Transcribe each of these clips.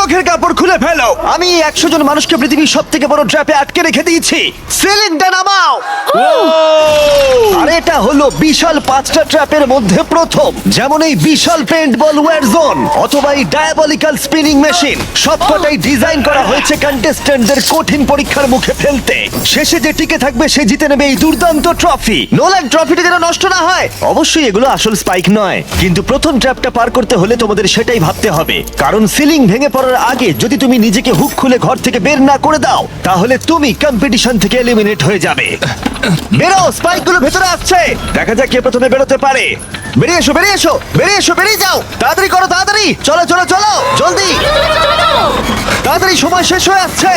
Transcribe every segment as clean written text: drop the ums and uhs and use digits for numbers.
চোখের কাপড় খুলে ফেলো। আমি 100 জন মানুষকে পৃথিবীর সব থেকে বড় ট্র্যাপে আটকে রেখে দিয়েছি। সিলিংটা নামাও। আর এটা হলো বিশাল 5টা ট্র্যাপের মধ্যে প্রথম, যেমন এই বিশাল পেইন্টবল ওয়্যার জোন অথবা এই ডায়াবলিক্যাল স্পিনিং মেশিন। সবকটাই ডিজাইন করা হয়েছে কন্টেস্ট্যান্টদের কঠিন পরীক্ষার মুখে ফেলতে। শেষে যে টিকে থাকবে সে জিতে নেবে এই দুর্দান্ত ট্রফি। নোলান, ট্রফিটা যেন নষ্ট না হয়। অবশ্যই এগুলো আসল স্পাইক নয়, কিন্তু প্রথম ট্র্যাপটা পার করতে হলে তোমাদের সেটাই ভাবতে হবে, কারণ সিলিং ভেঙে পড়ার আগে যদি তুমি নিজেকে হুক খুলে ঘর থেকে বের না করে দাও তাহলে তুমি কম্পিটিশন থেকে এলিমিনেট হয়ে যাবে। বেরো, স্পাইকগুলো ভেতরে আসছে। দেখা যাক কে প্রথমে বেরোতে পারে। বেরিয়ে এসো, বেরিয়ে এসো, বেরিয়ে এসো, বেরিয়ে যাও। তাড়াতাড়ি করো, তাড়াতাড়ি। চলো চলো চলো, জলদি তাড়াতাড়ি, সময় শেষ হয়ে আসছে।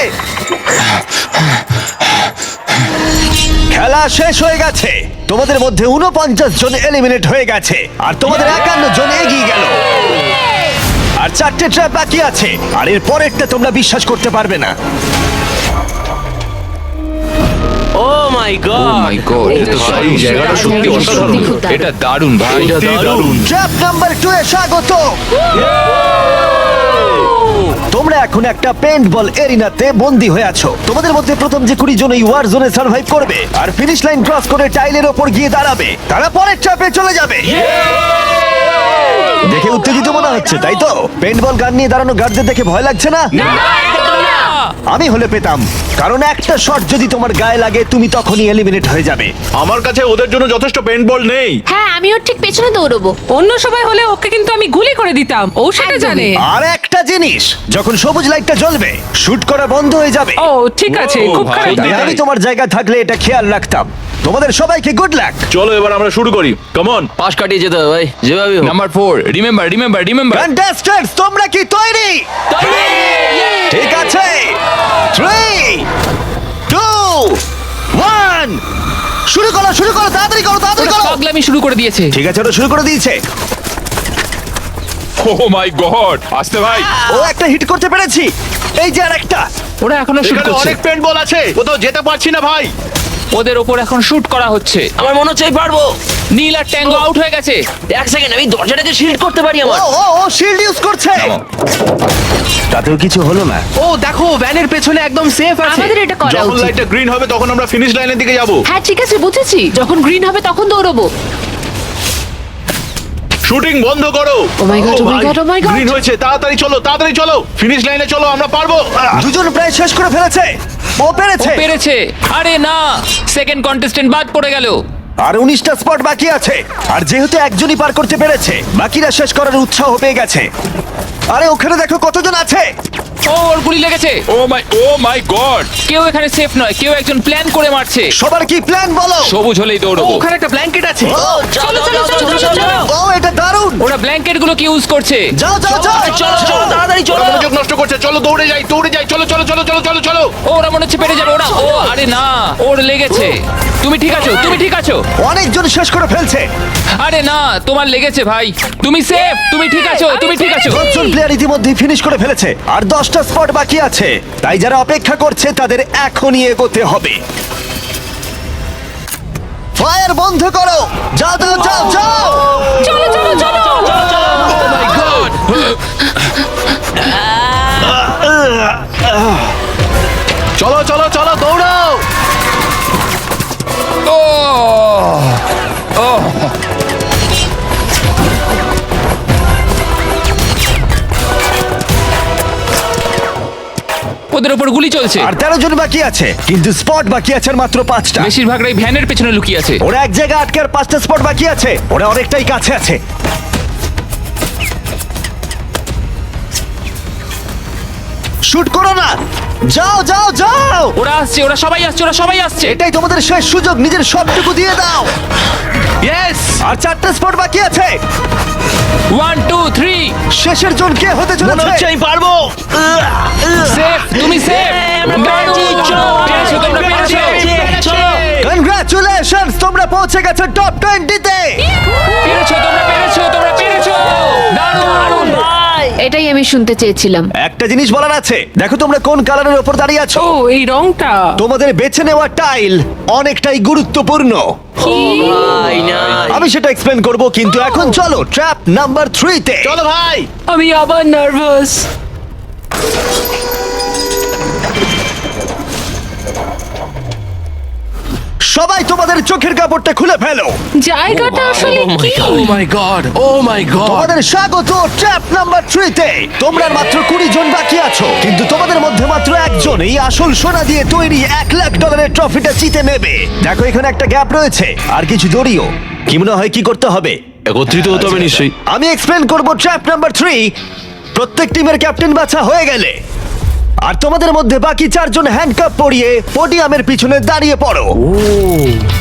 খেলা শেষ হয়ে গেছে। তোমাদের মধ্যে 49 জন এলিমিনেট হয়ে গেছে আর তোমাদের 51 জন এগিয়ে গেল। আর 4টে ট্র্যাপ বাকি আছে, আর এর পরেরটা তোমরা বিশ্বাস করতে পারবে না। ও মাই গড, এটা তো সেই জায়গাটা সত্যি অসাধারণ। এটা দারুণ ভাই, এটা দারুণ। ট্র্যাপ নাম্বার 2 এ স্বাগত। তোমরা এখন একটা পেইন্টবল এরিনাতে বন্দী হয়ে আছো। তোমাদের মধ্যে প্রথম যে 20 জন এই ওয়ার জোনে সার্ভাইভ করবে আর ফিনিশ লাইন ক্রস করে টাইলের ওপর গিয়ে দাঁড়াবে, তারা পরের ট্র্যাপে চলে যাবে। দেখে উত্তেজিত মনে হচ্ছে, তাই তো? পেইন্টবল গান নিয়ে দাঁড়ানো গার্ডদের দেখে ভয় লাগছে না? আমি হলে পেতাম, কারণ একটা শট যদি তোমার গায়ে লাগে তুমি তখনই এলিমিনেট হয়ে যাবে। আমার কাছে ওদের জন্য যথেষ্ট পেইন্টবল নেই। হ্যাঁ, আমি ওর ঠিক পেছনে দৌড়বো। অন্য সবাই হলে ওকে কিন্তু আমি গুলি করে দিতাম, ও সেটা জানে। আর একটা জিনিস, যখন সবুজ লাইটটা জ্বলবে শুট করা বন্ধ হয়ে যাবে। ও ঠিক আছে, ও, খুব ভাই, খারাপ। তাই আমি তোমার জায়গায় থাকলে এটা খেয়াল রাখতাম। তোমাদের সবাইকে গুড লাক। চলো এবার আমরা শুরু করি, কাম অন। পাশ কাটিয়ে যেতে হবে ভাই, যেভাবে হোক। Number 4, remember. কন্টেস্ট্যান্টস, তোমরা কি তৈরি? ঠিক আছে, 3, 2, 1 শুরু করো, শুরু করো, তাড়াতাড়ি করো, তাড়াতাড়ি করো। পাগলামি শুরু করে দিয়েছে। ঠিক আছে, ওটা শুরু করে দিয়েছে। ও মাই গড, আসতে ভাই। ও একটা হিট করতে পেরেছি। এই যে আর একটা। ওরা এখনো শুট এখানে করছে, অনেক পেইন্টবল আছে, কোথাও যেতে পারছি না ভাই। ওদের ওপর এখন শুট করা হচ্ছে। আমার মনে হচ্ছে আমি পারবো। নীল আর ট্যাঙ্গো আউট হয়ে গেছে। এক সেকেন্ড, আমি দরজাটাকে শিল্ড করতে পারি ও আমার। ও ও শিল্ড ইউজ করছে। তাতেও কিছু হলো না। ও দেখো, ভ্যানের পেছনে একদম সেফ আছে। আমাদের এটা করা যখন উচিত। লাইটটা গ্রিন হবে তখন আমরা ফিনিশ লাইনের দিকে যাব। হ্যাঁ ঠিক আছে, বুঝেছি। যখন গ্রিন হবে তখন দৌড়বো। শুটিং বন্ধ করো। Oh my God, oh my God, oh my God. Green হয়েছে, তাড়াতাড়ি চলো, তাড়াতাড়ি চলো, ফিনিশ লাইনে চলো, আমরা পারবো। দুজন প্রায় শেষ করে ফেলেছে। ও ও পেরেছে। পেরেছে। আরে না, সেকেন্ড কন্টেস্ট্যান্ট বাদ পড়ে গেল। আর 19টা স্পট বাকি আছে। আর যেহেতু একজনই পার করতে পেরেছে, বাকিরা শেষ করার উৎসাহ পেয়ে গেছে। আরে ওখানে দেখো কতজন আছে। ও, ওর গুলি লেগেছে। ও মাই গড, কেউ এখানে সেফ নয়, কেউ একজন প্ল্যান করে মারছে। সবার কি প্ল্যান বলো? সবুজ হলেই দৌড়বো। ওখানে একটা ব্ল্যাঙ্কেট আছে। চলো চলো চলো চলো। ও এটা দারুণ। ওরা ব্ল্যাঙ্কেট গুলো কি ইউজ করছে? যাও যাও যাও। চলো চলো তাড়াতাড়ি চলো। ওরা মনোযোগ নষ্ট করছে, চলো দৌড়ে যাই, দৌড়ে যাই, চলো চলো চলো চলো চলো চলো। ও, ওরা মনে হচ্ছে পেরে যাবে। ওরা, ও আরে না, ওর লেগেছে। তুমি ঠিক আছো, তুমি ঠিক আছো। অনেকজন শেষ করে ফেলছে। আরে না, তোমার লেগেছে ভাই। তুমি সেফ, তুমি ঠিক আছো, তুমি ঠিক আছো। 10 জন প্লেয়ার ইতিমধ্যেই ফিনিশ করে ফেলেছে আর 10টা স্পট বাকি আছে। তাই যারা অপেক্ষা করছে তাদের এখনই এগোতে হবে। ফায়ার বন্ধ করো। যাও যাও যাও যাও। চলো চলো চলো। ও মাই গড। চলো চলো চলো, দৌড়াও। ও ও, ওদের ওপর গুলি চলছে। আর 13 জন বাকি আছে, কিন্তু স্পট বাকি আছে আর মাত্র 5টা। বেশিরভাগরাই ভ্যানের পেছনে লুকিয়ে আছে। ওরা এক জায়গায় আটকে আর 5টা স্পট বাকি আছে। ওরা অনেকটাই কাছে আছে। শুট করো না। যাও যাও যাও। ওরা আসছে, ওরা সবাই আসছে, ওরা সবাই আসছে। এটাই তোমাদের শেষ সুযোগ, নিজের সবটুকু দিয়ে দাও। ইয়েস। আর 4টা স্পট বাকি আছে। 1 2 3, শেষের জন কে হতে মনে হচ্ছে চলেছে? আমি পারবো। সেফ, তুমি সেফ। পেরেছো, তোমরা পেরেছো। চলো। কনগ্রাচুলেশনস, তোমরা পৌঁছে গেছো টপ 20 তে। পেরেছো, তোমরা পেরেছো, তোমরা পেরেছো। দারুণ। ভাই। এটাই আমি শুনতে চেয়েছিলাম। একটা জিনিস বলার আছে, দেখো তোমরা কোন কালারের উপর দাঁড়িয়ে আছো। ও এই রংটা। তোমাদের বেছে নেওয়া টাইল অনেকটাই গুরুত্বপূর্ণ। ভাই না। আমি সেটা এক্সপ্লেন করব, কিন্তু এখন চলো ট্র্যাপ নাম্বার 3 তে। চলো ভাই। আমি আবার নার্ভাস। সবাই তোমাদের চোখের কাপড়টা খুলে ফেলো। জায়গাটা আসলে কি ও মাই গড ও মাই গড তোমাদের স্বাগত ট্র্যাপ নাম্বার 3 তে। তোমরা মাত্র 20 জন বাকি আছো, কিন্তু তোমাদের মধ্যে মাত্র একজন এই আসল সোনা দিয়ে তৈরি $1,00,000 ট্রফিটা জিতে নেবে। দেখো এখানে একটা গ্যাপ রয়েছে আর কিছু দড়িও। কি মনে হয় কি করতে হবে? একত্রিত হতে হবে নিশ্চয়ই। আমি এক্সপ্লেন করব ট্র্যাপ নাম্বার 3। প্রত্যেক টিমের ক্যাপ্টেন বাছা হয়ে গেলে আর তোমাদের মধ্যে বাকি 4 জন হ্যান্ডকাপ পরিয়ে পোডিয়ামের পিছনে দাঁড়িয়ে পড়ো।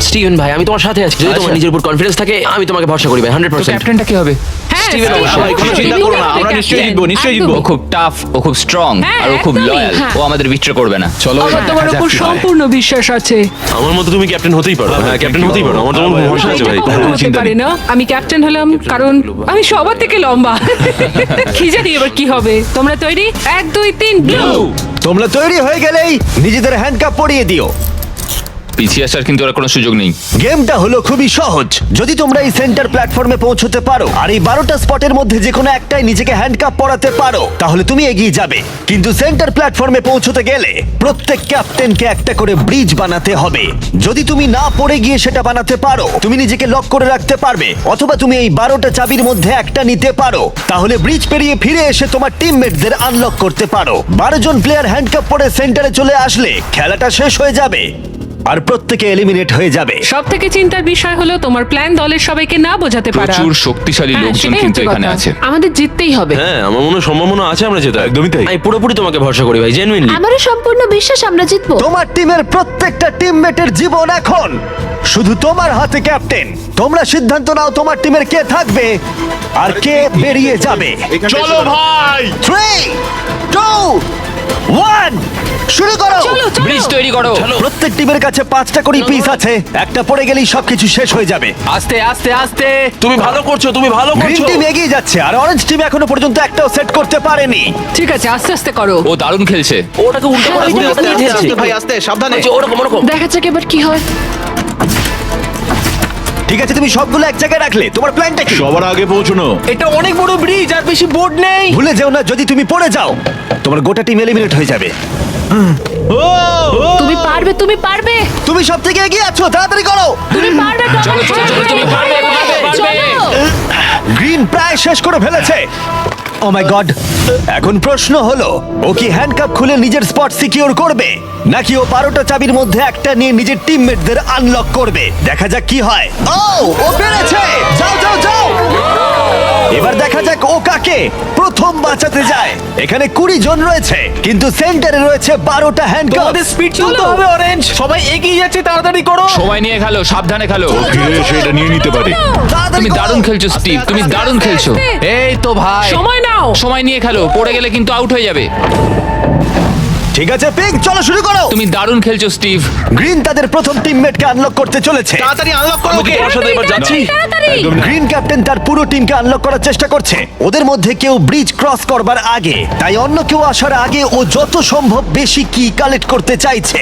স্টিভেন ভাই আমি তোমার সাথে আছি, যদি তোমার নিজের উপর কনফিডেন্স থাকে আমি তোমাকে ভরসা করি ভাই, তো 100%। ক্যাপ্টেনটা কি হবে? হ্যাঁ, স্টিভেন স্টিভেন অবশ্যই। অবশ্যই। কোনো চিন্তা করো না, আমরা নিশ্চয়ই জিতবো, নিশ্চয়ই জিতবো। ও খুব টাফ, ও খুব স্ট্রং, হ্যাঁ, আর ও খুব একদমই, লয়াল। হ্যাঁ। ও আমাদের বিট্রে করবে না। চলো আমার তোমার দেখা যাক উপর কি হয়। সম্পূর্ণ বিশ্বাস আছে। আমার মতো তুমি ক্যাপ্টেন হতেই পারো। হ্যাঁ ক্যাপ্টেন হতেই পারো, আমার তোমার ভরসা আছে ভাই। এটা কখনো হতে চিন্তা পারে নেই। না। আমি ক্যাপ্টেন হলাম কারণ আমি সবার থেকে লম্বা। কি জানি এবার কি হবে। তোমরা তৈরি? 1 2 3 ব্লু। তোমরা তৈরি হয়ে গেলেই নিজেদের হ্যান্ডকাপ পরিয়ে দিও। পিছিয়ে আসার কিন্তু আর কোনো সুযোগ নেই। গেমটা হলো খুবই সহজ। যদি তোমরা এই সেন্টার প্ল্যাটফর্মে পৌঁছতে পারো আর এই 12টা স্পটের মধ্যে যে কোনো একটাই নিজেকে হ্যান্ডকাপ পরাতে পারো, তাহলে তুমি এগিয়ে যাবে। কিন্তু সেন্টার প্ল্যাটফর্মে পৌঁছতে গেলে প্রত্যেক ক্যাপ্টেনকে একটা করে ব্রিজ বানাতে হবে। যদি তুমি না পড়ে গিয়ে সেটা বানাতে পারো, তুমি নিজেকে লক করে রাখতে পারবে, অথবা তুমি এই 12টা চাবির মধ্যে একটা নিতে পারো। তাহলে ব্রিজ পেরিয়ে ফিরে এসে তোমার টিমমেটদের আনলক করতে পারো। 12 জন প্লেয়ার হ্যান্ডকাপ পরে সেন্টারে চলে আসলে খেলাটা শেষ হয়ে যাবে আর প্রত্যেকে এলিমিনেট হয়ে যাবে। সব থেকে চিন্তার বিষয় হলো তোমার প্ল্যান দলের সবাইকে না বোঝাতে পারা। প্রচুর শক্তিশালী হ্যাঁ, লোকজন সেটাই কিন্তু হচ্ছে এখানে কথা। আছে। আমাদের জিততেই হবে। হ্যাঁ আমার মনে হয় সম্ভাবনা আছে আমরা যেতে। একদমই তাই। আমি পুরোপুরি তোমাকে ভরসা করি ভাই, জেনুইনলি। আমারও সম্পূর্ণ বিশ্বাস আমরা জিতবো। তোমার টিমের প্রত্যেকটা টিমমেটের জীবন এখন শুধু তোমার হাতে ক্যাপ্টেন। তোমরা সিদ্ধান্ত নাও তোমার টিমের কে থাকবে আর কে বেরিয়ে যাবে। চলো ভাই। 3 2 1 শুরু করো। চলো চলো। ব্রিজ তৈরি করো। প্রত্যেক টিমের কাছে 5টা করে পিস আছে। একটা পড়ে গেলেই সবকিছু শেষ হয়ে যাবে। আস্তে আস্তে আস্তে তুমি ভালো করছো, তুমি ভালো গ্রিন করছো। টিম এগিয়ে যাচ্ছে আর অরেঞ্জ টিম এখনো পর্যন্ত একটাও সেট করতে পারেনি। ঠিক আছে আস্তে আস্তে করো। ও দারুণ খেলছে। ওটাকে উল্টো করে ঘুরে আস্তে উঠে আস্তে আছে। আস্তে ভাই আস্তে সাবধানে ওরকম ওরকম। দেখা যাক এবার কি হয়। ঠিক আছে, তুমি সবগুলো এক জায়গায় রাখলে। তোমার প্ল্যানটা কি? সবার আগে পৌঁছানো। এটা অনেক বড় ব্রিজ আর বেশি বোর্ড নেই ভুলে যেও না, যদি তুমি পড়ে যাও তোমার গোটা টিম এলিমিনেট হয়ে যাবে। তুমি পারবে, তুমি পারবে, তুমি সব থেকে এগিয়ে আছো, তাড়াতাড়ি করো। তুমি পারবে। চলো, চলো, চলো, তুমি পারবে, পারবে, পারবে। চলো। গ্রিন প্রায় শেষ করে ফেলেছে। ও মাই গড! এখন প্রশ্ন হলো, ও কি হ্যান্ডকাপ খুলে নিজের স্পট সিকিউর করবে, নাকি ও 12টা চাবির মধ্যে একটা নিয়ে নিজের টিমমেটদের আনলক করবে? দেখা যাক কি হয়। ও পেরেছে! যাও যাও যাও! এবার দেখা যাক ও কাকে প্রথম বাঁচাতে যায়। এখানে 20 জন রয়েছে, কিন্তু সেন্টারে রয়েছে 12টা হ্যান্ডকাপ। তোমাদের স্পিড তুলতে হবে অরেঞ্জ সবাই এগিয়ে যাচ্ছে তাড়াতাড়ি করো সময় নিয়ে খেলো, সাবধানে খেলো। সেটা নিয়ে নিতে পারি। তাড়াতাড়ি তুমি করো। দারুণ খেলছো স্টিভ, তুমি দারুণ খেলছো। এই তো ভাই সময় নাও। সময় নিয়ে খেলো, পড়ে গেলে কিন্তু আউট হয়ে যাবে। ঠিক আছে পিঙ্ক, চলো শুরু করো। তুমি দারুণ খেলছো স্টিভ। গ্রিন তাদের প্রথম টিমমেটকে আনলক করতে চলেছে। তাড়াতাড়ি আনলক করো ওকে তোমার সাথে এবার যাচ্ছি। গ্রিন ক্যাপ্টেন তার পুরো টিমকে আনলক করার চেষ্টা করছে। ওদের মধ্যে কেউ ব্রিজ ক্রস করবার আগে, তাই অন্য কেউ আসার আগে ও যত সম্ভব বেশি কি কালেক্ট করতে চাইছে।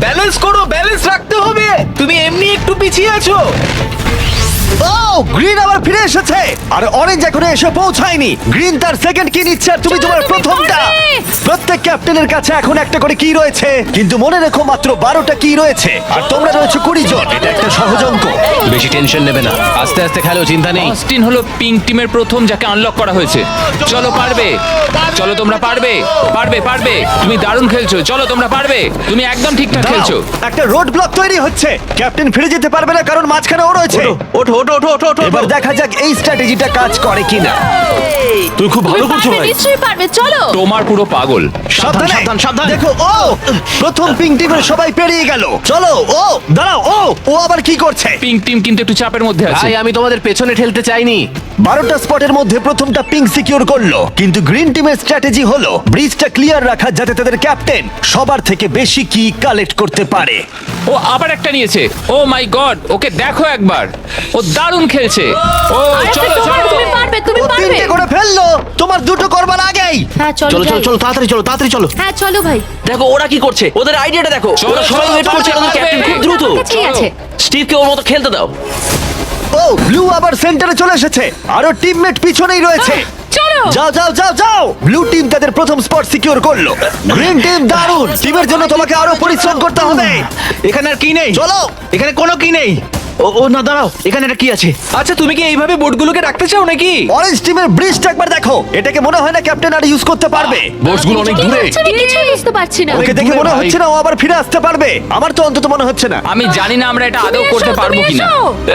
ব্যালেন্স করো ব্যালেন্স রাখতে হবে তুমি এমনি একটু পিছিয়ে আছো ও গ্রিন আবার ফিরে এসেছে আর অরেঞ্জ এখনো এসে পৌঁছায়নি। গ্রিন তার সেকেন্ড কি নিচ্ছে আর তুমি চলো, তোমার তুমি প্রথমটা। পারবে। প্রত্যেক ক্যাপ্টেনের কাছে এখন একটা করে কি রয়েছে, কিন্তু মনে রেখো মাত্র 12টা কি রয়েছে আর তোমরা রয়েছে 20 জন। এটা একটা সহজ অঙ্ক। বেশি টেনশন নেবে না আস্তে আস্তে খেলো চিন্তা নেই অস্টিন হলো পিঙ্ক টিমের প্রথম যাকে আনলক করা হয়েছে। চলো পারবে, চলো তোমরা পারবে, পারবে পারবে। তুমি দারুণ খেলছো, চলো তোমরা পারবে। তুমি একদম ঠিকঠাক দাঁড়াও, খেলছো। একটা রোড ব্লক তৈরি হচ্ছে। ক্যাপ্টেন ফিরে যেতে পারবে না কারণ মাঝখানে ও রয়েছে। ওঠো ওঠো ওঠো ওঠো ওঠো এবার দেখা যাক এই স্ট্র্যাটেজিটা কাজ করে কিনা। তুমি খুব ভালো করছো ভাই। নিশ্চয়ই পারবে, চলো। তোমার পুরো পাগল। সাবধানে, সাবধান, সাবধান। দেখো ও প্রথম পিঙ্ক টিমের সবাই পেরিয়ে গেল। চলো ও দাঁড়াও, ও আবার কি করছে? পিঙ্ক টিম কিন্তু একটু চাপের মধ্যে আছে। ভাই আমি তোমাদের পেছনে ঠেলতে চাইনি 12টা স্পটের মধ্যে প্রথমটা পিঙ্ক সিকিউর করলো, কিন্তু গ্রিন টিমের স্ট্র্যাটেজি হলো ব্রিজটা ক্লিয়ার রাখা যাতে তাদের ক্যাপ্টেন সবার থেকে বেশি কি কালেক্ট করতে পারে। ও আবার একটা নিয়েছে। ও মাই গড, ওকে দেখো একবার, ও দারুণ খেলছে। ও আরে, চলো তোমার, চলো। তুমি পারবে, তুমি ও পারবে। 3টে করে ফেললো, তোমার 2টো করবার আগেই। হ্যাঁ চলো চলো যাই। চলো তাড়াতাড়ি চলো তাড়াতাড়ি চলো। হ্যাঁ চলো ভাই। দেখো ওরা কি করছে, ওদের আইডিয়াটা দেখো। চলো, ওরা সবাই চলো, ওয়েট করছে, চলো, ওদের ক্যাপ্টেন খুব চলো। দ্রুত। কাছেই আছে। স্টিভকে ওর মতো খেলতে দাও। ও ব্লু আবার সেন্টারে চলে এসেছে, আরো টিমমেট পিছনেই রয়েছে। চলো যাও যাও যাও যাও ব্লু টিম তাদের প্রথম স্পট সিকিউর করলো। গ্রিন টিম দারুণ, টিমের জন্য তোমাকে আরো পরিশ্রম করতে হবে। এখানে আর কি নেই? চলো। এখানে কোনো কি নেই। ও না, দাঁড়াও, এখানে একটা কি আছে? আচ্ছা, তুমি কি এইভাবে বোর্ডগুলোকে রাখতে চাও নাকি? অরেঞ্জ টিমের ব্রিজটা একবার দেখো, এটাকে মনে হয় না ক্যাপ্টেন আর ইউজ করতে পারবে। বোর্ডসগুলো অনেক কি দূরে। হচ্ছে আমি কিছুই বুঝতে পারছি না। ওকে দেখে দূরে মনে ভাই। হচ্ছে না ও আবার ফিরে আসতে পারবে। আমার তো অন্তত মনে হচ্ছে না। আমি জানি না আমরা এটা আদৌ করতে পারবো কিনা।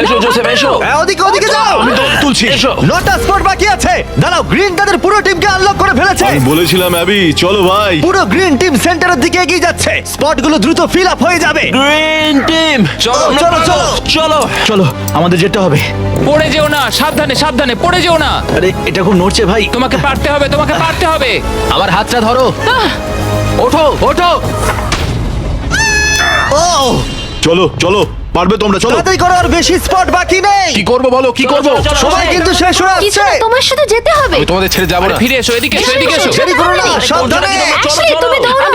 এসো জোসেফ এসো। হ্যাঁ, ওদিকে ওদিকে যাও। আমি দৌড় তুলছি। এসো। নটা স্পট বাকি আছে। দাঁড়াও, গ্রিন তাদের পুরো টিমকে আনলক করে ফেলেছে। আমি বলেছিলাম অ্যাবি, চলো ভাই। পুরো গ্রিন টিম সেন্টারের দিকে এগিয়ে যাচ্ছে। স্পটগুলো দ্রুত ফিল আপ হয়ে যাবে। গ্রিন টিম চলো, চলো চলো চলো। চলো, আমাদের যেতে হবে। পড়ে যেও না, সাবধানে সাবধানে, পড়ে যেও না। আরে, এটা খুব নড়ছে ভাই। তোমাকে পারতে হবে, তোমাকে পারতে হবে। আমার হাতটা ধরো। ওঠো ওঠো। ও চলো চলো, পারবে তোমরা, চলো। তাড়াতাড়ি করো, আর বেশি স্পট বাকি নেই। কি করবো বলো, কি করবো? সময় কিন্তু শেষ হয়ে কিছু আসছে। না, তোমার সাথে যেতে হবে। আমি তোমাদের ছেড়ে যাবো আরে না। ফিরে এসো, এদিকে এসো, এদিকে এসো। দেরি করো না, সাবধানে। অ্যাশলি, তুমি দৌড়াও।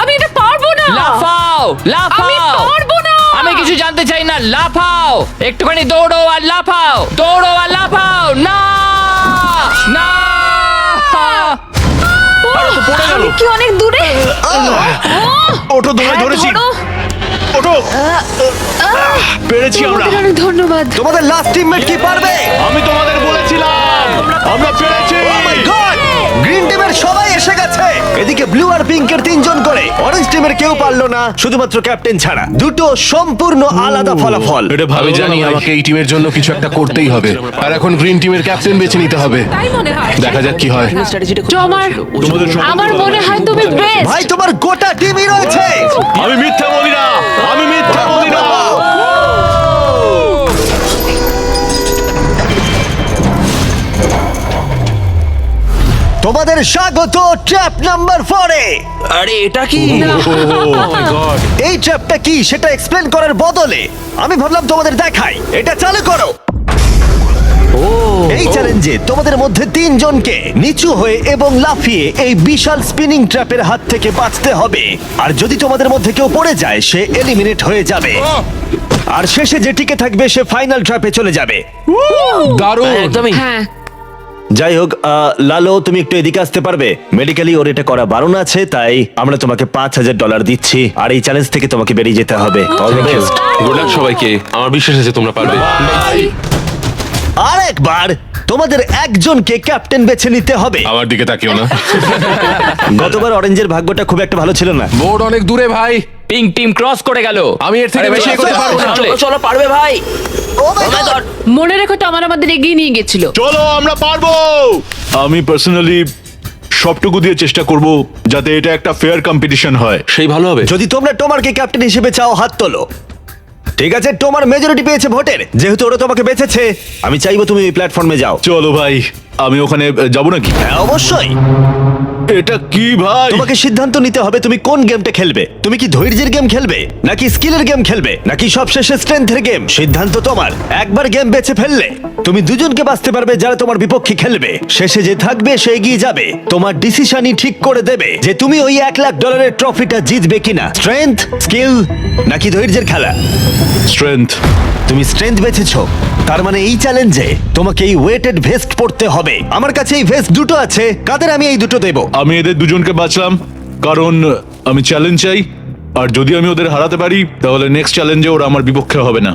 আমি এটা পারবো না। লাফাও লাফাও। আমি পারবো না। আমি কিছু জানতে চাই না, লাফাও। একটুখানি দৌড়ো আর লাফাও, দৌড়ো আর লাফাও। না না। আমি কি অনেক দূরে? ওঠো, দৌড়ে ধরেছি। ধরো। ওঠো। পেরেছি আমরা। তোমাদের অনেক ধন্যবাদ। তোমাদের লাস্ট টিমমেট কি পারবে? আমি তোমাদের বলেছিলাম আমরা পেরেছি। গড, গ্রিন টিমের সবাই এসে গেছে। এদিকে ব্লু আর পিঙ্কের তিনজন করে, অরেঞ্জ টিমের কেউ পারলো না, শুধুমাত্র ক্যাপ্টেন ছাড়া। দুটো সম্পূর্ণ আলাদা ফলাফল। এটা ভালো আমি জানি আমাকে এই টিমের জন্য কিছু একটা করতেই হবে, আর এখন গ্রিন টিমের ক্যাপ্টেন বেছে নিতে হবে। তাই মনে হয়। দেখা যাক কি হয়। স্ট্র্যাটেজিটা তোমার তোমাদের সব- আমার মনে হয় তুমি বেস্ট। ভাই, তোমার গোটা টিমই রয়েছে। আমি মিথ্যা বলি না, আমি মিথ্যা বলি না। তোমাদের স্বাগত ট্র্যাপ নাম্বার 4 এ। আরে এটা কি? এই ট্র্যাপটা কি সেটা এক্সপ্লেন করার বদলে আমি ভাবলাম তোমাদের দেখাই। এটা চালু করো। এই চ্যালেঞ্জে তোমাদের মধ্যে তিনজনকে নিচু হয়ে এবং লাফিয়ে এই বিশাল স্পিনিং ট্র্যাপের হাত থেকে বাঁচতে হবে। আর যদি তোমাদের মধ্যে কেউ পড়ে যায়, সে এলিমিনেট হয়ে যাবে। আর শেষে যে টিকে থাকবে সে ফাইনাল ট্র্যাপে চলে যাবে। দারুণ। একদমই। হ্যাঁ, যাই হোক, লালো, তুমি একটু এদিকে আসতে পারবে? মেডিকেলি ওর এটা করা বারণ আছে, তাই আমরা তোমাকে $5,000 দিচ্ছি। আর এই চ্যালেঞ্জ থেকে তোমাকে বেরিয়ে যেতে হবে। All the best. Good luck সবাইকে, আমার বিশ্বাস আছে তোমরা পারবে। আর একবার তোমাদের একজনকে ক্যাপ্টেন বেছে নিতে হবে। আমার দিকে তাকিও না। গতবার অরেঞ্জের ভাগ্যটা খুব একটা ভালো ছিল না। বোর্ড অনেক দূরে ভাই, পিঙ্ক টিম ক্রস করে গেল। আমি এর থেকে আরে বেশি ভাই, এগোতে পারবো না। চলে। চলো চলো, পারবে ভাই। Oh my God! মনে রেখো তো আমাদের এগিয়ে নিয়ে গেছিল। চলো, আমরা পারবো। আমি পার্সোনালি সবটুকু দিয়ে চেষ্টা করব যাতে এটা একটা ফেয়ার কম্পিটিশন হয়। সেই ভালো হবে। যদি তোমরা টোমারকে ক্যাপ্টেন হিসেবে চাও, হাত তোলো। ঠিক আছে, টোমার মেজরিটি পেয়েছে ভোটের। যেহেতু ওরা তোমাকে বেঁচেছে, আমি চাইবো তুমি এই প্ল্যাটফর্মে যাও। চলো ভাই, আমি ওখানে যাব নাকি? হ্যাঁ, অবশ্যই। এটা কি ভাই? তোমাকে সিদ্ধান্ত নিতে হবে তুমি কোন গেমটা খেলবে। তুমি কি ধৈর্যের গেম খেলবে, নাকি স্কিলের গেম খেলবে, নাকি সবশেষে স্ট্রেংথের গেম? সিদ্ধান্ত তোমার। একবার গেম বেছে ফেললে তুমি দুজনকে বাঁচতে পারবে যারা তোমার বিপক্ষে খেলবে। শেষে যে থাকবে সে এগিয়ে যাবে। তোমার ডিসিশনই ঠিক করে দেবে যে তুমি ওই $1,00,000 ট্রফিটা জিতবে কিনা। স্ট্রেংথ, স্কিল, নাকি ধৈর্যের খেলা? স্ট্রেংথ। তুমি স্ট্রেংথ বেছেছো, তার মানে এই চ্যালেঞ্জে তোমাকে এই ওয়েটেড ভেস্ট পড়তে হবে। আমার কাছে এই ভেস্ট দুটো আছে, কাদের আমি এই দুটো দেবো। আমি এদের দুজনকে বাঁচলাম কারণ আমি চ্যালেঞ্জ চাই, আর যদি আমি ওদের হারাতে পারি তাহলে নেক্সট চ্যালেঞ্জে ওরা আমার বিপক্ষে হবে না।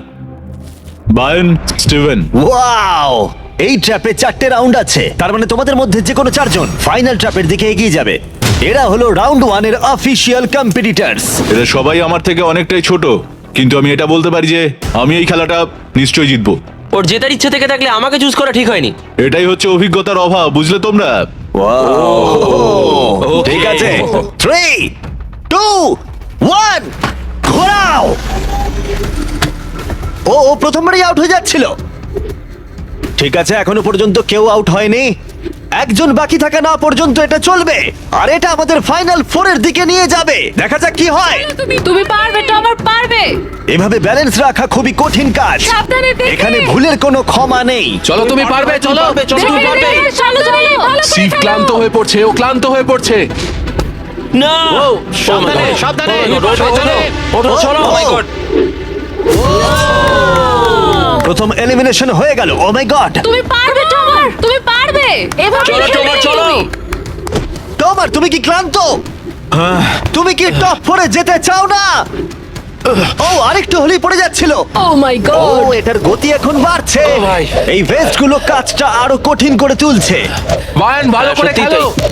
বায়ন, স্টিভেন। ওয়াও, এই ট্র্যাপে 4টে রাউন্ড আছে, তার মানে তোমাদের মধ্যে যে কোনো 4 জন ফাইনাল ট্র্যাপের দিকে এগিয়ে যাবে। এরা হলো রাউন্ড 1 এর অফিশিয়াল কম্পিটিটরস। এরা সবাই আমার থেকে অনেকটাই ছোট, কিন্তু আমি এটা বলতে পারি যে আমি এই খেলাটা নিশ্চয়ই জিতবো। ওর জেতার ইচ্ছে থেকে থাকলে আমাকে চুজ করা ঠিক হয়নি। এটাই হচ্ছে অভিজ্ঞতার অভাব, বুঝলে তোমরা? ঠিক আছে, 3, 2, 1, ঘোরাও। ও প্রথমবারই আউট হয়ে যাচ্ছিল। ঠিক আছে, এখনো পর্যন্ত কেউ আউট হয়নি। একজন বাকি থাকা না পর্যন্ত এটা চলবে, আর এটা আমাদের ফাইনাল 4 এর দিকে নিয়ে যাবে। দেখা যাক কি হয়। তুমি পারবে, টমার পারবে। এভাবে ব্যালেন্স রাখা খুবই কঠিন কাজ। সাবধানে দেখে। এখানে ভুলের কোনো ক্ষমা নেই। চলো, তুমি পারবে, চলো। চলো তুমি পারবে। চলো চলো, ভালো করে সিট খেলো। ক্লান্ত হয়ে পড়ছে, ও ক্লান্ত হয়ে পড়ছে। না। সাবধানে, সাবধানে। ওঠো চলো। Oh my God! প্রথম এলিমিনেশন হয়ে গেল। ও মাই গড! তুমি পারবে, টমার। তুমি পারবে এভাবে চলো, খেলবে তোমার, চলো। তুমি। তোমার তুমি কি ক্লান্ত? তুমি কি টপ 4-এ যেতে চাও না? ও আরেকটু হলেই পড়ে যাচ্ছিল। ও মাই ও গড এটার গতি এখন বাড়ছে। ও ভাই। এই ভেস্টগুলো কাজটা আরো কঠিন করে তুলছে। বায়ান ভালো করে সত্যি খেলো। তাই।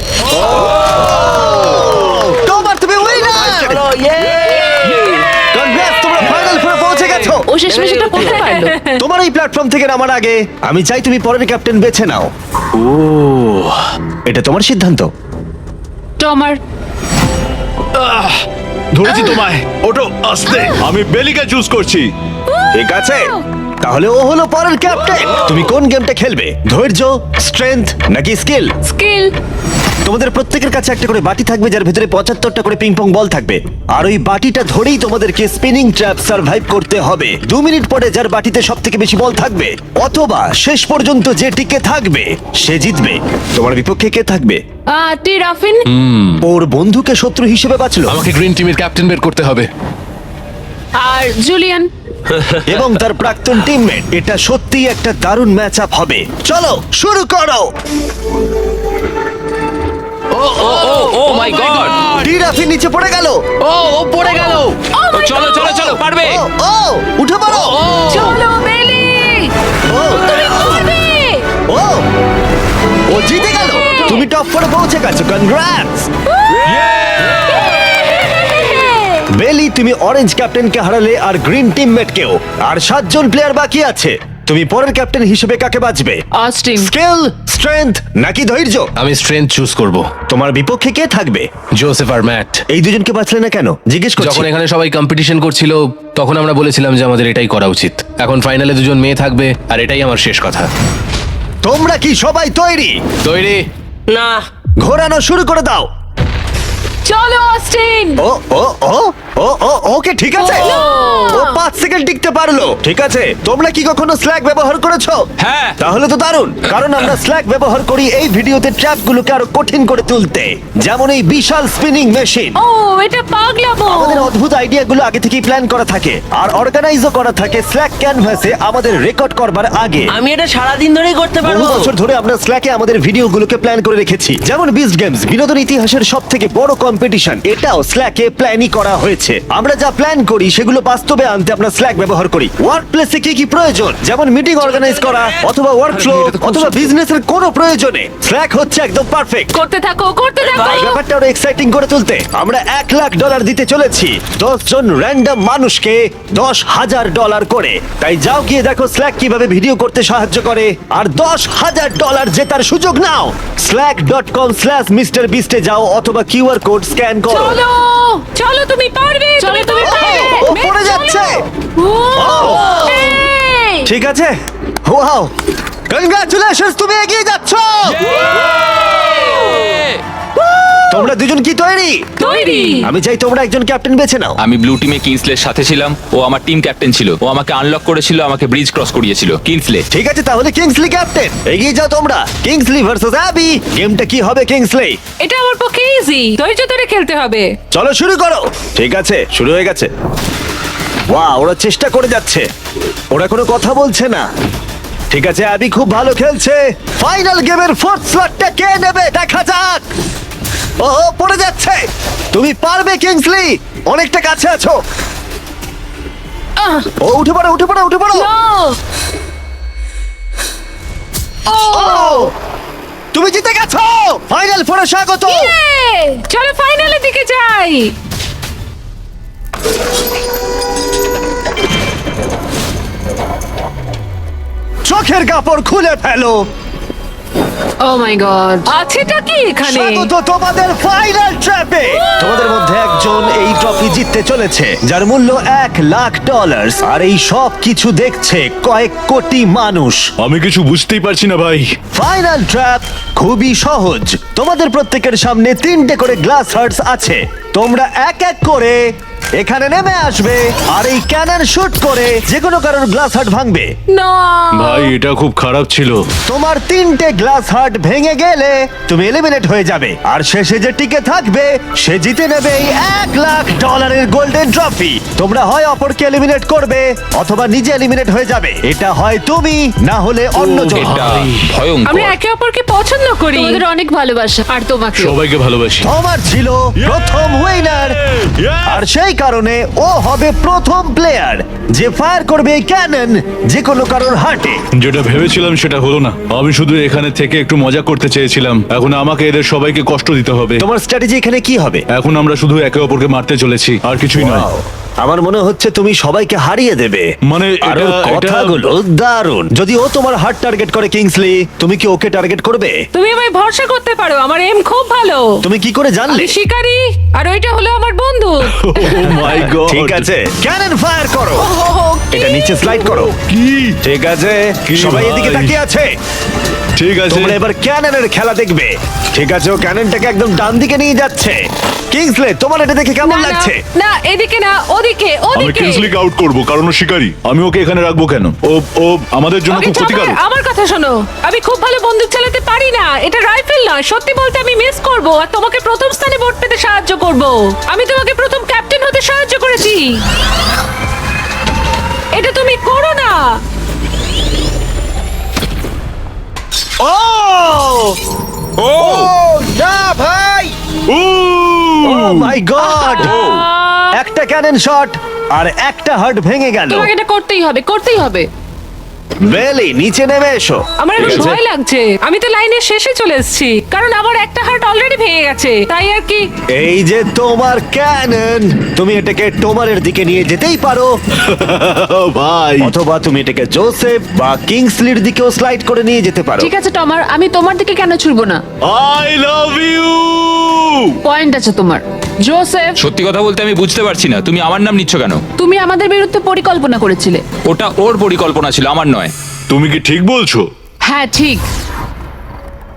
তোমার তুমি উইনার। কনগ্রেটস, তোমরা ফাইনাল ফোরে পৌঁছে গেছো। ও শেষমেশ এটা করতে পারলো তোমার এই প্ল্যাটফর্ম থেকে নামার আগে আমি চাই তুমি পরের ক্যাপ্টেন বেছে নাও। ও এটা তোমার সিদ্ধান্ত। টমার ধরেছি তোমায়। ওটো আস্তে। আমি বেলিকে চুজ করছি। ঠিক আছে, তাহলে ও হলো পরের ক্যাপ্টেন। তুমি কোন গেমটা খেলবে? ধৈর্য, স্ট্রেংথ নাকি স্কিল? স্কিল। তোমাদের প্রত্যেকের কাছে একটা করে বাটি থাকবে যার ভিতরে 75টা করে পিং পং বল থাকবে, আর ওই বাটিটা ধরেই তোমাদেরকে স্পিনিং ট্র্যাপ সার্ভাইভ করতে হবে। 2 মিনিট পরে যার বাটিতে সব থেকে বেশি বল থাকবে অথবা শেষ পর্যন্ত যে টিকে থাকবে সে জিতবে। তোমার বিপক্ষে কে থাকবে? টি রাফিন। ওর বন্ধুকে শত্রু হিসেবে বাঁচলো আমাকে গ্রিন টিমের ক্যাপ্টেন বের করতে হবে। আর জুলিয়ান। এবং তার প্রাক্তন টিমমেট। এটা সত্যিই একটা দারুণ ম্যাচ আপ হবে। চলো শুরু করো। ও মাই গড ডিরাফি নিচে পড়ে গেল। ও ও পড়ে গেল। চলো চলো চলো পারবে ও ও উঠে পড়ো। চলো বেলি। ও তুমি পারবে। ও ও জিতে গেল। তুমি টপ 4-এ পৌঁছে গেছো। কনগ্রাটস বেলি, তুমি অরেঞ্জ ক্যাপ্টেনকে হারালে আর গ্রিন টিমমেটকেও। আর 7 জন প্লেয়ার বাকি আছে। তুমি পরের ক্যাপ্টেন হিসেবে কাকে বাছবে? অস্টিন। স্কিল, স্ট্রেংথ নাকি ধৈর্য? আমি স্ট্রেংথ চুজ করব। তোমার বিপক্ষে কে থাকবে? জোসেফ আর ম্যাট। এই দুজনকে বাছলে না কেন জিজ্ঞেস করছি। যখন এখানে সবাই কম্পিটিশন করছিল তখন আমরা বলেছিলাম যে আমাদের এটাই করা উচিত। এখন ফাইনালে দুজন মেয়ে থাকবে আর এটাই আমার শেষ কথা। তোমরা কি সবাই তৈরি? তৈরি? না, ঘোরানো শুরু করে দাও। চলো অস্টিন। ও ও ও ও ও ওকে ঠিক আছে। ও 5 সেকেন্ড টিকতে পারলো। ঠিক আছে, তোমরা কি কখনো স্ল্যাক ব্যবহার করেছো? হ্যাঁ। তাহলে তো দারুণ, কারণ আমরা স্ল্যাক ব্যবহার করি এই ভিডিওতে ট্র্যাপগুলোকে আরো কঠিন করে তুলতে। যেমন এই বিশাল স্পিনিং মেশিন। ও এটা পাগলামো। আমাদের অদ্ভুত আইডিয়াগুলো আগে থেকেই প্ল্যান করা থাকে আর অর্গানাইজও করা থাকে স্ল্যাক ক্যানভাসে আমাদের রেকর্ড করবার আগে। আমি এটা সারাদিন ধরেই করতে বহু পারবো। বছর ধরে আমরা স্ল্যাকে আমাদের ভিডিওগুলোকে প্ল্যান করে রেখেছি। যেমন বিস্ট গেমস, বিনোদন ইতিহাসের সব থেকে বড় কম্পিটিশন, এটাও স্ল্যাকে প্ল্যানই করা হয়েছে। আমরা যা প্ল্যান করি সেগুলো বাস্তবে আনতে আমরা স্ল্যাক ব্যবহার করি। ওয়ার্ক প্লেসে কি কি প্রয়োজন, যেমন মিটিং অর্গানাইজ করা অথবা ওয়ার্কফ্লো অথবা বিজনেসের কোনো প্রয়োজনে স্ল্যাক হচ্ছে একদম পারফেক্ট। করতে থাকো করতে থাকো। ব্যাপারটা আরো এক্সাইটিং করে তুলতে আমরা $1,00,000 দিতে চলেছি 10 জন র্যান্ডম মানুষকে $10,000 করে। তাই যাও গিয়ে দেখো স্ল্যাক কিভাবে ভিডিও করতে সাহায্য করে আর $10,000 জেতার সুযোগ নাও। slack.com/MrBeast এ যাও অথবা কিউআর কোড স্ক্যান করো। চলো চলো তুমি পারবে। চলো তুমি পারবে। ও পড়ে যাচ্ছে। ও এই, ঠিক আছে, ওয়াও, কনগ্রাচুলেশনস, তুমি এগিয়ে যাচ্ছ। তোমরা দুজন কি তৈরি? তৈরি। আমি চাই তোমরা একজন ক্যাপ্টেন বেছে নাও। আমি ব্লু টিমে কিংসলের সাথে ছিলাম। ও আমার টিম ক্যাপ্টেন ছিল। ও আমাকে আনলক করেছিল, আমাকে ব্রিজ ক্রস করিয়েছিল। কিংসলে। ঠিক আছে, তাহলে কিংসলি ক্যাপ্টেন। এগিয়ে যাও তোমরা। Kingsley versus Abby. গেমটা কি হবে কিংসলি? এটা আমার পক্ষে ইজি। ধৈর্য ধরে খেলতে হবে। চলো শুরু করো। ঠিক আছে, শুরু হয়ে গেছে। ওয়াও, ওরা চেষ্টা করে যাচ্ছে। ওরা কোনো কথা বলছে না। ঠিক আছে, অ্যাবি খুব ভালো খেলছে। ফাইনাল গেমের 4th স্লটটা কে নেবে দেখা যাক। ও পড়ে যাচ্ছে। তুমি পারবে কিংসলি, অনেকটা কাছে আছো। ও উঠে পড়ো উঠে পড়ো উঠে পড়ো। ও তুমি জিতে গেছো। ফাইনাল ফোরে স্বাগত। চলো ফাইনালের দিকে যাই। চোখের কাপড় খুলে ফেলো। ও মাই গড, আছেটা কি এখানে? স্বাগত তোমাদের ফাইনাল ট্র্যাপে। তোমাদের মধ্যে একজন এই ট্রফি জিততে চলেছে যার মূল্য $1,00,000 আর এই সব কিছু দেখছে কয়েক কোটি মানুষ। আমি কিছু বুঝতেই পারছি না ভাই। ফাইনাল ট্র্যাপ খুবই সহজ। তোমাদের প্রত্যেকের সামনে 3টে করে গ্লাস হার্টস আছে। তোমরা এক এক করে এখানে নেমে আসবে আর এই ক্যানন শুট করে যে কোনো কারোর গ্লাস হার্ট ভাঙবে। না ভাই এটা খুব খারাপ ছিল। তোমার 3টে গ্লাস হার্ট ভেঙে গেলে তুমি এলিমিনেট হয়ে যাবে, আর শেষে যে টিকে থাকবে সে জিতে নেবে এই $1,00,000 গোল্ডেন ট্রফি। তোমরা হয় অপরকে এলিমিনেট করবে অথবা নিজে এলিমিনেট হয়ে যাবে। এটা হয় তুমি, না হলে অন্যজন। এটা আমরা ভয়ঙ্কর। একে অপরকে পছন্দ করি। তোমাদের অনেক ভালোবাসা আর তোমাকে সবাইকে ভালোবাসি। তোমার ছিল প্রথম উইনার, আর সেই কারণে ও হবে প্রথম প্লেয়ার যে ফায়ার করবে এই ক্যানন যে কোনো কারোর হার্টে। যেটা ভেবেছিলাম সেটা হলো না। আমি শুধু এখানে থেকে একটু মজা করতে চেয়েছিলাম। এখন আমাকে এদের সবাইকে কষ্ট দিতে হবে। তোমার স্ট্র্যাটেজি এখানে কি হবে? এখন আমরা শুধু একে অপরকে মারতে চলেছি, আর কিছুই নয়। Wow, আমার মনে হচ্ছে তুমি সবাইকে হারিয়ে দেবে। মানে আর ওর কথাগুলো দারুণ। যদি ও তোমার হার্ট টার্গেট করে কিংসলি, তুমি কি ওকে টার্গেট করবে? তুমি আমায় ভরসা করতে পারো, আমার এম খুব ভালো। তুমি কি করে জানলে? আমি শিকারি আর ওইটা হলো আমার বন্ধু। ও মাই গড। ঠিক আছে, ক্যানন ফায়ার করো। এটা নিচে স্লাইড করো। কি? ঠিক আছে, কি সবাই ভাই? এদিকে তাকিয়ে আছে। ঠিক আছে। তোমরা এবার ক্যাননের খেলা দেখবে। ঠিক আছে, ও ক্যাননটাকে একদম ডান দিকে নিয়ে যাচ্ছে। কিংসলে, তোমার এটা দেখে কেমন না, না, লাগছে? না এদিকে না, ওদিকে আমি ওদিকে। কিংসলিকে আউট করব কারণ ও শিকারী। আমি ওকে এখানে রাখবো কেন? ও ও আমাদের জন্য ওকে খুব ক্ষতিকারক। আমার কথা শোনো, আমি খুব ভালো বন্দুক চালাতে পারি না। এটা রাইফেল নয়। সত্যি বলতে আমি মিস করব আর তোমাকে প্রথম স্থানে ভোট পেতে সাহায্য করব। আমি তোমাকে প্রথম ক্যাপ্টেন হতে সাহায্য করেছি। এটা তুমি করো না। ও ও না ভাই! ও মাই গড! একটা ক্যানন শট আর একটা হার্ট ভেঙে গেল। তোমাকে এটা করতেই হবে, করতেই হবে। বেলি, নিচে নেমে এসো। আমার এখন ভয় লাগছে। আমি তো লাইনের শেষে চলে এসেছি, কারণ আমার একটা হার্ট অলরেডি ভেঙে গেছে। তাই আর কি। এই যে তোমার ক্যানন, তুমি এটাকে টোমারের দিকে নিয়ে যেতেই পারো, ভাই অথবা তুমি এটাকে জোসেফ বা কিংসলির দিকেও স্লাইড করে নিয়ে যেতে পারো। ঠিক আছে টমার, আমি তোমার দিকে কেন ছুড়বো না? I love you. পয়েন্ট আছে তোমার। জোসেফ, সত্যি কথা বলতে আমি বুঝতে পারছি না তুমি আমার নাম নিচ্ছ কেন। তুমি আমাদের বিরুদ্ধে পরিকল্পনা করেছিলে। ওটা ওর পরিকল্পনা ছিল, আমার নয়। তুমি কি ঠিক বলছো? হ্যাঁ ঠিক।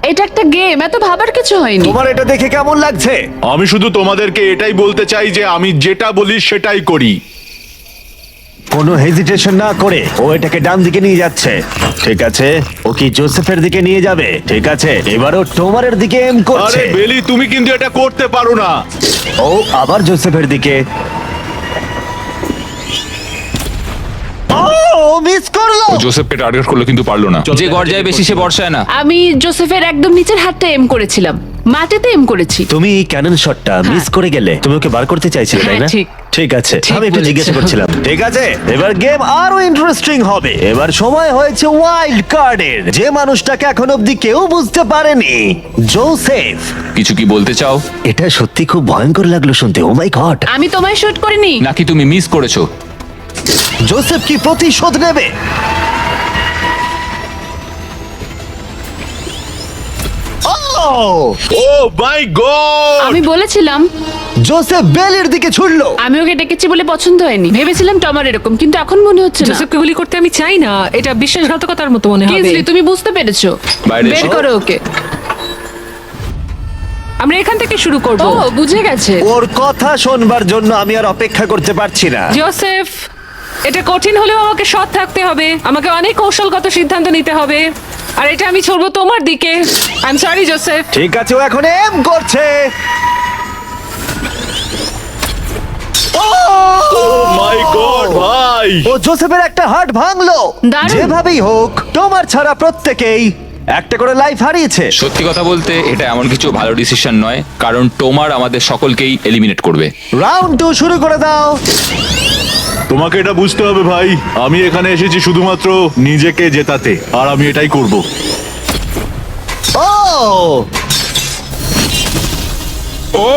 এটা একটা গেম, এত ভাবার কিছু হয়নি। তোমার এটা দেখে কেমন লাগছে? আমি শুধু তোমাদেরকে এটাই বলতে চাই যে আমি যেটা বলি সেটাই করি। কোনো হেজিটেশন না করে ও এটাকে ডান দিকে নিয়ে যাচ্ছে। ঠিক আছে, ও কি জোসেফের দিকে নিয়ে যাবে? ঠিক আছে, এবারও টোমারের দিকে এম করছে। আরে বেলি, তুমি কিন্তু এটা করতে পারো না। ও আবার জোসেফের দিকে। ও মিস করলো। ও জোসেফকে টার্গেট করলো কিন্তু পারলো না। যে গর্জায় বেশি সে বর্ষায় না। আমি জোসেফের একদম নিচের হাতটা এম করেছিলাম, মাটিতে এম করেছি। তুমি এই ক্যানন শটটা মিস করে গেলে। তুমি ওকে বার করতে চাইছিলে, তাই না? হ্যাঁ, ঠিক। ঠিক আছে, ঠিক আমি একটু বলেছো। জিজ্ঞেস করছিলাম। ঠিক আছে, এবার গেম আরো ইন্টারেস্টিং হবে। এবার সময় হয়েছে ওয়াইল্ড কার্ডের। যে মানুষটাকে এখন অব্দি কেউ বুঝতে পারেনি, জোসেফ। কিছু কি বলতে চাও? এটা সত্যি খুব ভয়ঙ্কর লাগলো শুনতে। ও মাই গড! আমি তোমায় শুট করিনি। নাকি তুমি মিস করেছো? জোসেফ কি প্রতিশোধ নেবে? ও মাই গড! আমি বলেছিলাম জোসেফ বেলের দিকে ছুড়লো। আমি ওকে ডেকেছি বলে পছন্দ হয়নি। ভেবেছিলাম টমার এরকম, কিন্তু এখন মনে হচ্ছে না। জোসেফকে গুলি করতে আমি চাই না। এটা বিশ্বাসঘাতকতার মতো মনে হবে। কিংসলি, তুমি বুঝতে পেরেছো। বাইরে বের এসো। করো ওকে। আমরা এখান থেকে শুরু করব। ও বুঝে গেছে। ওর কথা শোনবার জন্য আমি আর অপেক্ষা করতে পারছি না। জোসেফ, এটা কঠিন হলেও আমাকে সৎ থাকতে হবে। আমাকে অনেক কৌশলগত সিদ্ধান্ত নিতে হবে। আর এটা আমি ছড়বো তোমার দিকে। I am sorry Joseph. ঠিক আছে, ও এখন এম করছে। ও মাই গড ভাই! ও জোসেফের একটা হার্ট ভাঙলো। দারুণ। যেভাবেই হোক, তোমার ছাড়া প্রত্যেকেই একটা করে লাইফ হারিয়েছে। সত্যি কথা বলতে এটা এমন কিছু ভালো ডিসিশন নয়, কারণ টোমার আমাদের সকলকেই এলিমিনেট করবে। রাউন্ড 2 শুরু করে দাও। তোমাকে এটা বুঝতে হবে ভাই, আমি এখানে এসেছি শুধুমাত্র নিজেকে জেতাতে, আর আমি এটাই করব। ও ও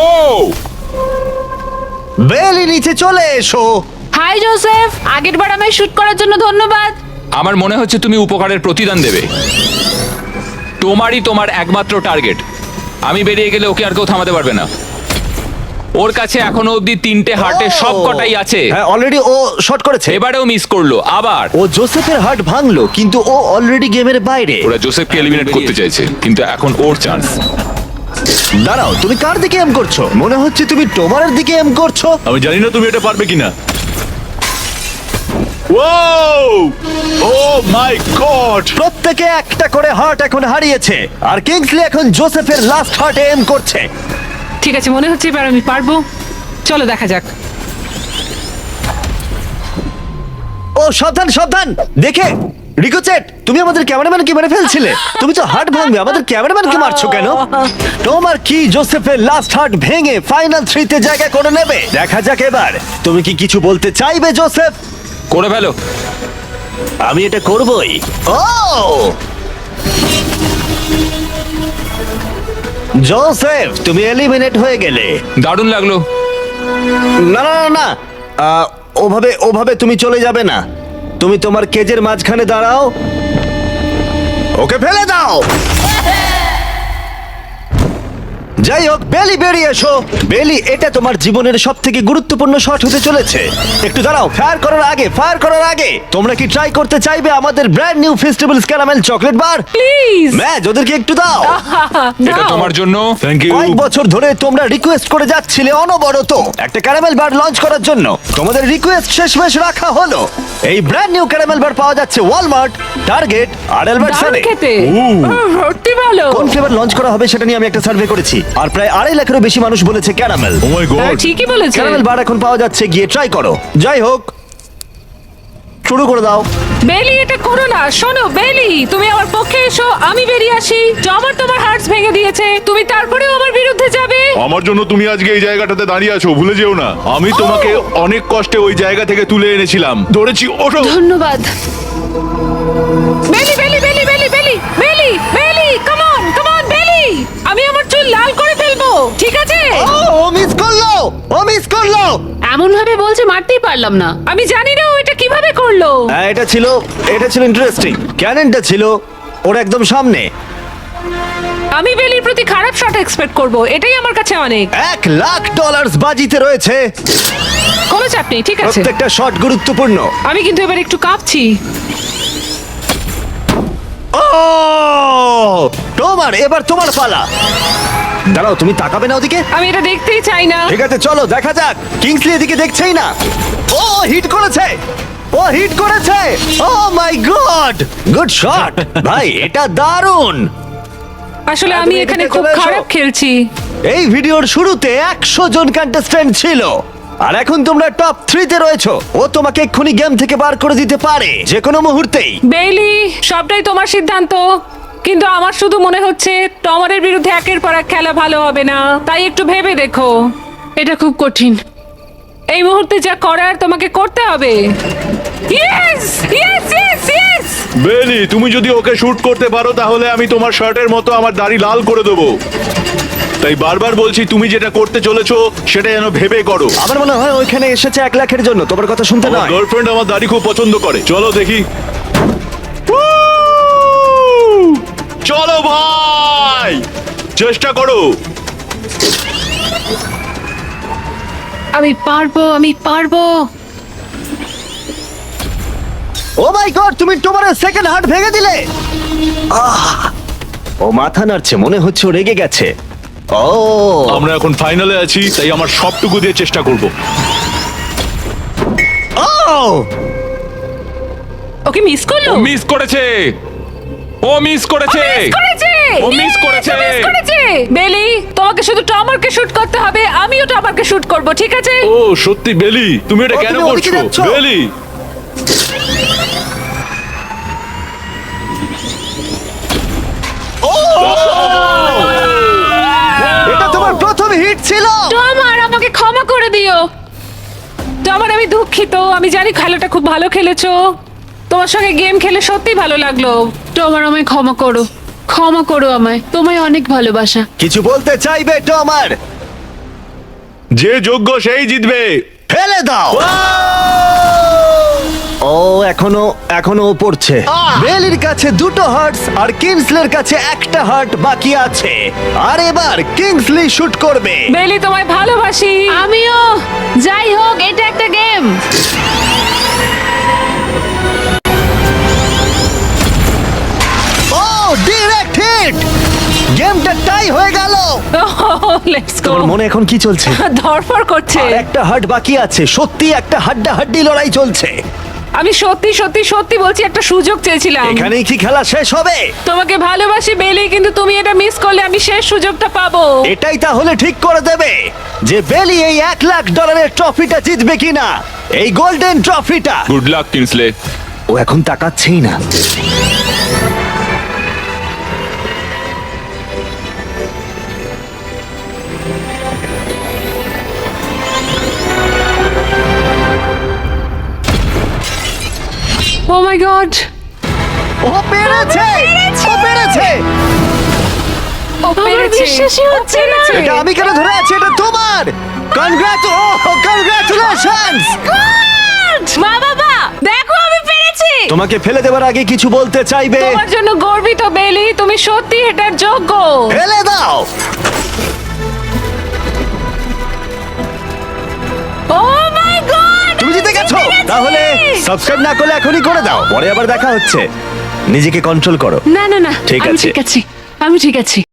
বেলি, নিচে চলে এসো। হাই জোসেফ, আগের বার আমায় শুট করার জন্য ধন্যবাদ। আমার মনে হচ্ছে তুমি উপকারের প্রতিদান দেবে। টোমারই তোমার একমাত্র টার্গেট। আমি বেরিয়ে গেলে ওকে আর কেউ থামাতে পারবে না। ওর কাছে এখনো অবধি 3টে হার্টের সব কটাই আছে। হ্যাঁ, অলরেডি ও শট করেছে। এবারেও মিস করলো আবার। ও জোসেফের হার্ট ভাঙলো, কিন্তু ও অলরেডি গেমের বাইরে। ওরা জোসেফকে এলিমিনেট করতে চাইছে, কিন্তু এখন ওর চান্স। দাঁড়াও, তুমি কার দিকে এম করছো? মনে হচ্ছে তুমি টোমারের দিকে এম করছো। আমি জানি না তুমি এটা পারবে কিনা। ও মাই গড! প্রত্যেকে একটা করে হার্ট এখন হারিয়েছে, আর কিংসলি এখন জোসেফের লাস্ট হার্টে এম করছে। ঠিক আছে, মনে হচ্ছে এবার আমি পারবো। চলো দেখা যাক। ও সাবধান সাবধান, দেখে রিকোচেট, তুমি আমাদের ক্যামেরাম্যানকে মেরে ফেলছিলে। তুমি তো হার্ট ভাঙবে, আমাদের ক্যামেরাম্যানকে মারছো কেন? তোমার কি জোসেফের লাস্ট হার্ট ভেঙে ফাইনাল 3 তে জায়গা করে নেবে? দেখা যাক এবার। তুমি কি কিছু বলতে চাইবে জোসেফ? করে ফেলো। আমি এটা করবই। ও জোসেফ, তুমি এলিমিনেট হয়ে গেলে। দারুণ লাগলো। না না না না, ওভাবে ওভাবে তুমি চলে যাবে না। তুমি তোমার কেজের মাঝখানে দাঁড়াও, ওকে ফেলে দাও। যাই হোক, বেলি বেরিয়ে এসো। বেলি, এটা তোমার জীবনের সব থেকে গুরুত্বপূর্ণ শট হতে চলেছে। একটু দাঁড়াও, ফায়ার করার আগে তোমরা কি ট্রাই করতে চাইবে আমাদের brand new festivals caramel chocolate bar? Please. Match ওদেরকে একটু দাও। এটা তোমার জন্য। Thank you. কয়েক বছর ধরে তোমরা রিকোয়েস্ট করে যাচ্ছিলে অনবরত একটা ক্যারামেল বার লঞ্চ করার জন্য। তোমাদের রিকোয়েস্ট শেষমেশ রাখা হলো। এই ব্র্যান্ড নিউ ক্যারামেল বার পাওয়া যাচ্ছে ওয়ালমার্ট, টার্গেট আর অ্যালবার্টসনে। খেতে সত্যি ভালো। কোন ফ্লেভার লঞ্চ করা হবে সেটা নিয়ে আমি একটা সার্ভে করেছি, আর প্রায় 2.5 লাখেরও বেশি মানুষ বলেছে ক্যারামেল। ও মাই হ্যাঁ, গড! ঠিকই বলেছে। ক্যারামেল বার এখন পাওয়া যাচ্ছে, গিয়ে ট্রাই করো। যাই হোক, শুরু করে দাও। বেলি, এটা করো না। শোনো বেলি, তুমি আমার পক্ষে এসো, আমি বেরিয়ে আসি। তোমার হার্টস ভেঙে দিয়েছে, তুমি তারপরেও আমার বিরুদ্ধে যাবে? আমার জন্য তুমি আজকে এই জায়গাটাতে দাঁড়িয়ে আছো, ভুলে যেও না। আমি তোমাকে অনেক কষ্টে ওই জায়গা থেকে তুলে এনেছিলাম, ধরেছি। ওঠো। ধন্যবাদ। বেলি বেলি বেলি বেলি বেলি বেলি বেলি, কাম অন বেলি, আমি আমার চুল লাল করে ফেলবো, ঠিক আছে? ও মিস করলো। এমন ভাবে বলছে মারতেই পারলাম না। আমি জানি না ও এটা কিভাবে করলো। হ্যাঁ, এটা ছিল ইন্টারেস্টিং। ক্যাননটা ছিল ওর একদম সামনে। আমি বেলির প্রতি খারাপ শট এক্সপেক্ট করব, এটাই আমার কাছে অনেক। $1,00,000 বাজিতে রয়েছে। কোনো চাপ নেই, ঠিক আছে। প্রত্যেকটা শট গুরুত্বপূর্ণ। আমি কিন্তু এবার একটু কাঁপছি। ও এবার তোমার পালা। দাঁড়াও, তুমি তাকাবে না ওদিকে? আমি এটা দেখতেই চাই না। ঠিক আছে, চলো দেখা যাক। কিংসলি এদিকে দেখছেই না। ও হিট করেছে। ও মাই গড, গুড শট ভাই, এটা দারুণ। আসলে আমি তুমি এখানে এদিকে খুব চলে এসো। খারাপ খেলছি। এই ভিডিওর শুরুতে 100 জন কন্টেস্ট্যান্ট ছিল, আর এখন তোমরা টপ 3 তে রয়েছো। ও তোমাকে এক্ষুনি গেম থেকে বার করে দিতে পারে যে কোনো মুহূর্তেই। বেইলি, সবটাই তোমার সিদ্ধান্ত, কিন্তু আমার শুধু মনে হচ্ছে টমারের বিরুদ্ধে একের পর এক খেলা ভালো হবে না, তাই একটু ভেবে দেখো। এটা খুব কঠিন। এই মুহূর্তে যা করার তোমাকে করতে হবে। Yes yes yes yes. বেলি, তুমি যদি ওকে শুট করতে পারো তাহলে আমি তোমার শার্টের মতো আমার দাড়ি লাল করে দেবো। তাই বারবার বলছি, তুমি যেটা করতে চলেছো সেটা যেন ভেবে করো। আমার মনে হয় ওইখানে এসেছে 1 লাখের জন্য, তোমার কথা শুনতে আমার নয়। গার্লফ্রেন্ড আমার দাড়ি খুব পছন্দ করে। চলো দেখি। চলো ভাই, চেষ্টা করো। আমি পারবো। ও মাই গড, তুমি তোমার সেকেন্ড হার্ট ভেঙে দিলে। ও মাথা নাড়ছে, মনে হচ্ছে ও রেগে গেছে। ও আমরা এখন ফাইনালে আছি, তাই আমার সবটুকু দিয়ে চেষ্টা করব। ও ওকে মিস করলো। মিস করেছে। ও মিস করেছে। ও মিস করেছে। বেলি, তোমাকে শুধু টমারকে শুট করতে হবে, আমিও টমারকে শুট করব, ঠিক আছে? ও সত্যি বেলি, তুমি এটা ও, কেন তুমি ওদিকে করছো? যাচ্ছ? বেলি, এটা তোমার প্রথম হিট ছিল। টমার, আমাকে ক্ষমা করে দিও। টমার, আমি দুঃখিত। আমি জানি খেলাটা খুব ভালো খেলেছো, তোমার সঙ্গে গেম খেলে সত্যি ভালো লাগলো। তোমার আমায় ক্ষমা করো আমায়, তোমায় অনেক ভালোবাসা। কিছু বলতে চাইবে টমার? যে যোগ্য সেই জিতবে। ফেলে দাও। ও এখনো ও পড়ছে। বেলির কাছে 2টো হার্টস আর কিংসলের কাছে 1টা হার্ট বাকি আছে, আর এবার কিংসলি শুট করবে। বেলি, তোমায় ভালোবাসি। আমিও। যাই হোক, এটা একটা গেম। ও ডিরেক্ট হিট। গেমটা টাই হয়ে গেল। লেটস গো তোমার মনে এখন কি চলছে? ধরফর করছে। আর একটা হার্ট বাকি আছে, সত্যি একটা হাড্ডাহাড্ডি লড়াই চলছে। আমি সত্যি সত্যি সত্যি বলছি, একটা সুযোগ চেয়েছিলাম। এখানেই কি খেলা শেষ হবে? তোমাকে ভালোবাসি বেলি, কিন্তু তুমি এটা মিস করলে আমি শেষ সুযোগটা পাবো। এটাই তাহলে ঠিক করে দেবে যে বেলি এই $1,00,000 ট্রফিটা জিতবে কিনা, এই গোল্ডেন ট্রফিটা। Good luck Kingsley. ও এখন তাকাচ্ছেই না। ও মাই গড, ও পেরেছে, ও পেরেছে। ও পেরেছে, বিশ্বাসই হচ্ছে না। এটা আমি কেন ধরে আছি? এটা তোমার। কনগ্রাচুলেশনস। মা বাবা, দেখো আমি পেরেছি। তোমাকে ফেলে দেওয়ার আগে কিছু বলতে চাইবে? তোমার জন্য গর্বিত বেলি, তুমি সত্যি এটার যোগ্য। ফেলে দাও। ও মাই গড, তুমি জিতে গেছো। তাহলে সাবস্ক্রাইব না করলে এখনই করে দাও, পরে আবার দেখা হচ্ছে। নিজেকে কন্ট্রোল করো। না না না, ঠিক আমি আছে। ঠিক আছি, আমি ঠিক আছি।